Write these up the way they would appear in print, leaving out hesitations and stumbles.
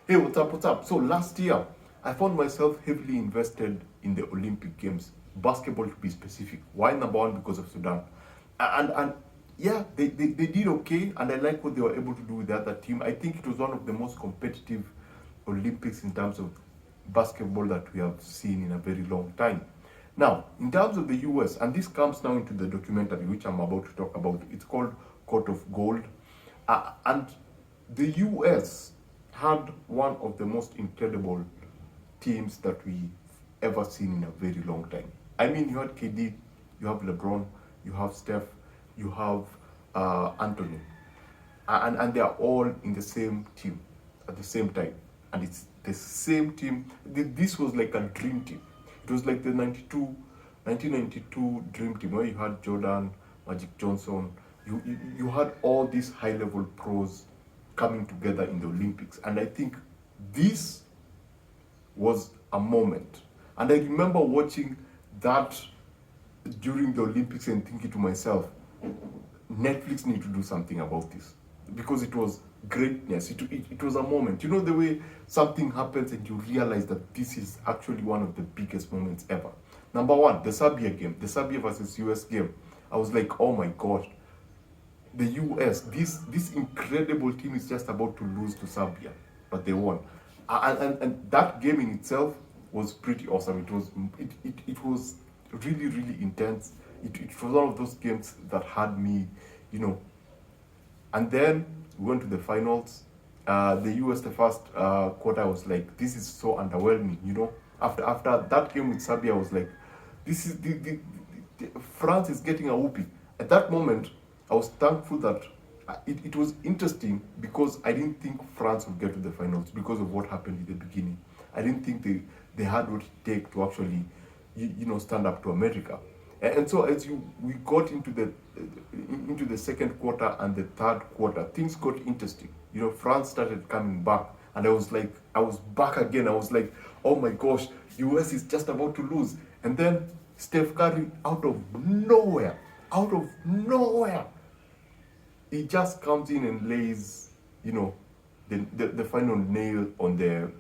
Hey, what's up? What's up? So last year, I found myself heavily invested in the Olympic Games, basketball to be specific. Why? Number one, because of Sudan, and yeah, they did okay, and I like what they were able to do with the other team. I think it was one of the most competitive Olympics in terms of basketball that we have seen in a very long time. Now, in terms of the US, and this comes now into the documentary which I'm about to talk about, it's called Court of Gold. And the US had one of the most incredible teams that we've ever seen in a very long time. I mean, you had KD, you have LeBron, you have Steph, you have Anthony, and they are all in the same team at the same time, and it's the same team. This was like a dream team. It was like the 1992 dream team where you had Jordan, Magic Johnson. You had all these high level pros coming together in the Olympics, and I think this was a moment. And I remember watching that during the Olympics and thinking to myself, Netflix need to do something about this, because it was greatness. It was a moment. You know, the way something happens and you realize that this is actually one of the biggest moments ever. Number one, the Serbia game, the Serbia versus US game. I was like, oh my gosh, the US, this incredible team is just about to lose to Serbia, but they won. And that game in itself was pretty awesome. It was really, really intense. It was one of those games that had me, you know. And then we went to the finals. The US, the first quarter, I was like, this is so underwhelming, you know. After that game with Serbia, I was like, this is France is getting a whooping. At that moment, I was thankful that it was interesting, because I didn't think France would get to the finals because of what happened in the beginning. I didn't think they had what it take to actually, stand up to America. And so as we got into the second quarter and the third quarter, things got interesting. You know, France started coming back, and I was back again. I was like, oh my gosh, US is just about to lose. And then Steph Curry, out of nowhere, he just comes in and lays, the final nail on the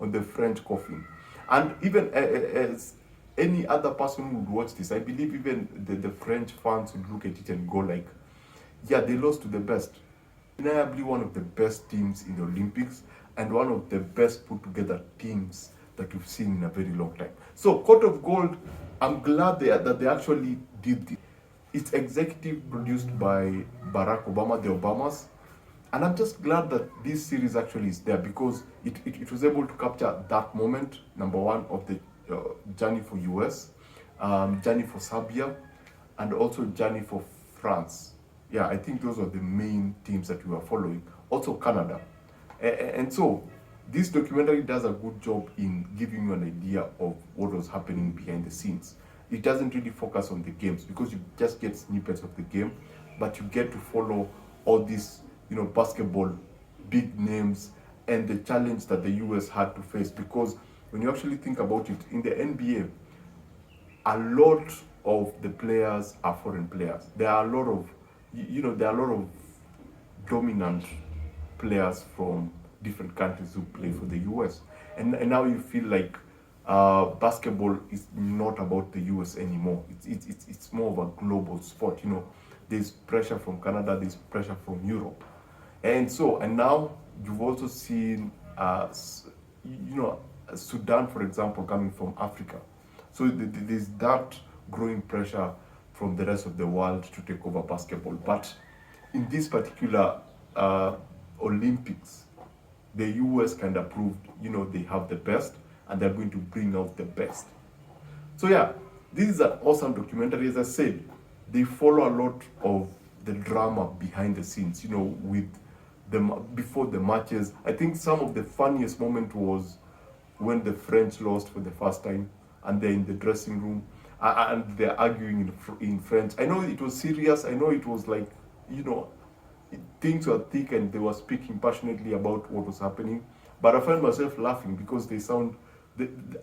on the French coffin. And even as any other person who would watch this, I believe even the French fans would look at it and go like, yeah, they lost to the best. Undeniably one of the best teams in the Olympics, and one of the best put together teams that we've seen in a very long time. So Court of Gold, I'm glad that they actually did this. It's executive produced by Barack Obama, the Obamas, and I'm just glad that this series actually is there, because it was able to capture that moment, number one, of the journey for US, journey for Serbia, and also journey for France. Yeah, I think those are the main teams that we were following. Also Canada. And so this documentary does a good job in giving you an idea of what was happening behind the scenes. It doesn't really focus on the games, because you just get snippets of the game, but you get to follow all these, basketball big names and the challenge that the US had to face. Because when you actually think about it, in the NBA, a lot of the players are foreign players. There are a lot of, dominant players from different countries who play for the US. And now you feel like basketball is not about the US anymore. It's more of a global sport. There's pressure from Canada, there's pressure from Europe. And now you've also seen, Sudan, for example, coming from Africa. So there's that growing pressure from the rest of the world to take over basketball. But in this particular Olympics, the US kind of proved, they have the best, and they're going to bring out the best. So yeah, this is an awesome documentary. As I said, they follow a lot of the drama behind the scenes, with before the matches. I think some of the funniest moment was when the French lost for the first time, and they're in the dressing room, and they're arguing in French. I know it was serious. I know it was like, things were thick, and they were speaking passionately about what was happening. But I found myself laughing, because they sound,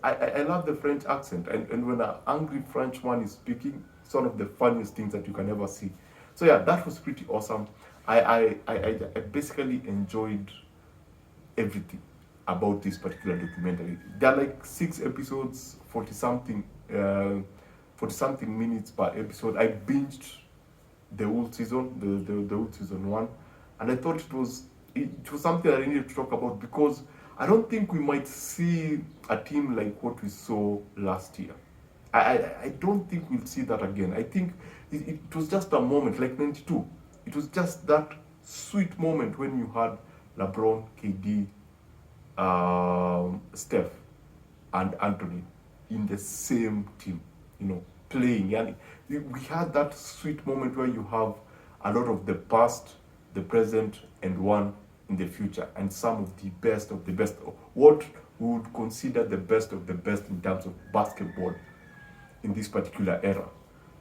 I love the French accent, and when an angry Frenchman is speaking, it's one of the funniest things that you can ever see. So yeah, that was pretty awesome. I basically enjoyed everything about this particular documentary. There are like 6 episodes, 40 something minutes per episode. I binged the whole season, the whole season one, and I thought it was something I needed to talk about because I don't think we might see a team like what we saw last year. I don't think we'll see that again. I think it was just a moment like 92. It was just that sweet moment when you had LeBron, KD, Steph, and Anthony in the same team, playing. And we had that sweet moment where you have a lot of the past, the present, and one in the future, and some of the best, what we would consider the best of the best in terms of basketball in this particular era.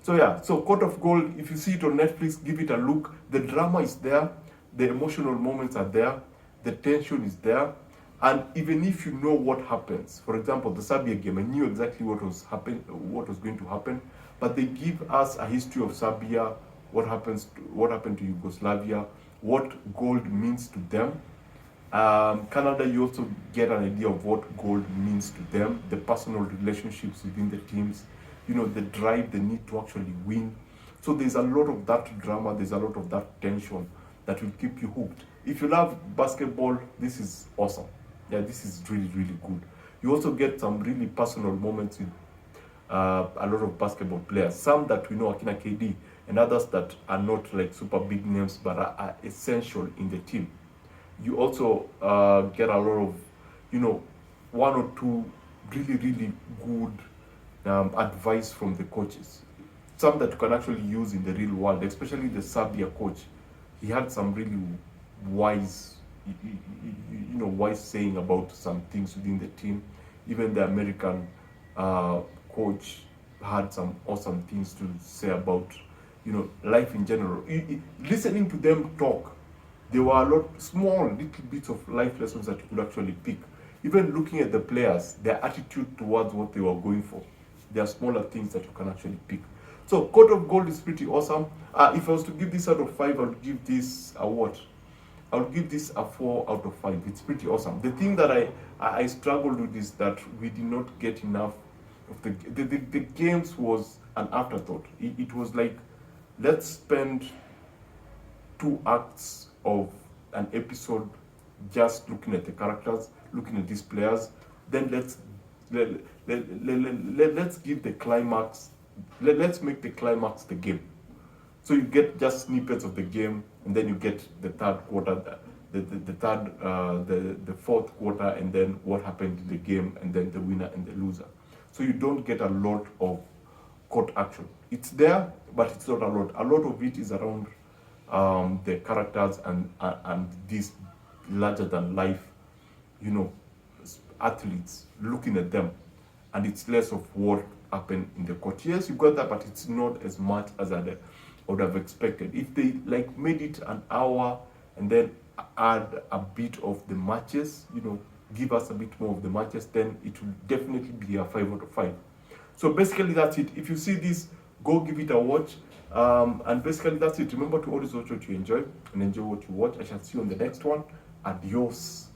So yeah, so Court of Gold, if you see it on Netflix, give it a look. The drama is there, the emotional moments are there, the tension is there, and even if you know what happens, for example, the Serbia game, I knew exactly what was going to happen, but they give us a history of Serbia, what happened to Yugoslavia, what gold means to them. Canada, you also get an idea of what gold means to them, the personal relationships within the teams, the drive, the need to actually win. So there's a lot of that drama, there's a lot of that tension that will keep you hooked. If you love basketball, this is awesome. Yeah, this is really, really good. You also get some really personal moments with a lot of basketball players, some that we know, Akina KD, and others that are not like super big names but are essential in the team. You also get a lot of, one or two really, really good advice from the coaches. Some that you can actually use in the real world, especially the Serbia coach. He had some really wise, wise saying about some things within the team. Even the American coach had some awesome things to say about, life in general. Listening to them talk, there were a lot small little bits of life lessons that you could actually pick. Even looking at the players, their attitude towards what they were going for, there are smaller things that you can actually pick. So Court of Gold is pretty awesome. If I was to give this out of 5, I would give this a what? I would give this a 4 out of 5. It's pretty awesome. The thing that I struggled with is that we did not get enough of the games was an afterthought. It was like, let's spend 2 acts of an episode just looking at the characters, looking at these players. Then let's give the climax. Let's make the climax the game. So you get just snippets of the game, and then you get the third quarter, the fourth quarter, and then what happened in the game, and then the winner and the loser. So you don't get a lot of court action. It's there, but it's not a lot. A lot of it is around the characters and these larger than life, athletes, looking at them, and it's less of what happened in the court. Yes, you got that, but it's not as much as I would have expected. If they made it an hour and then add a bit of the matches, give us a bit more of the matches, then it will definitely be a 5 out of 5. So basically that's it. If you see this, go give it a watch. And basically that's it. Remember to always watch what you enjoy and enjoy what you watch. I shall see you on the next one. Adios.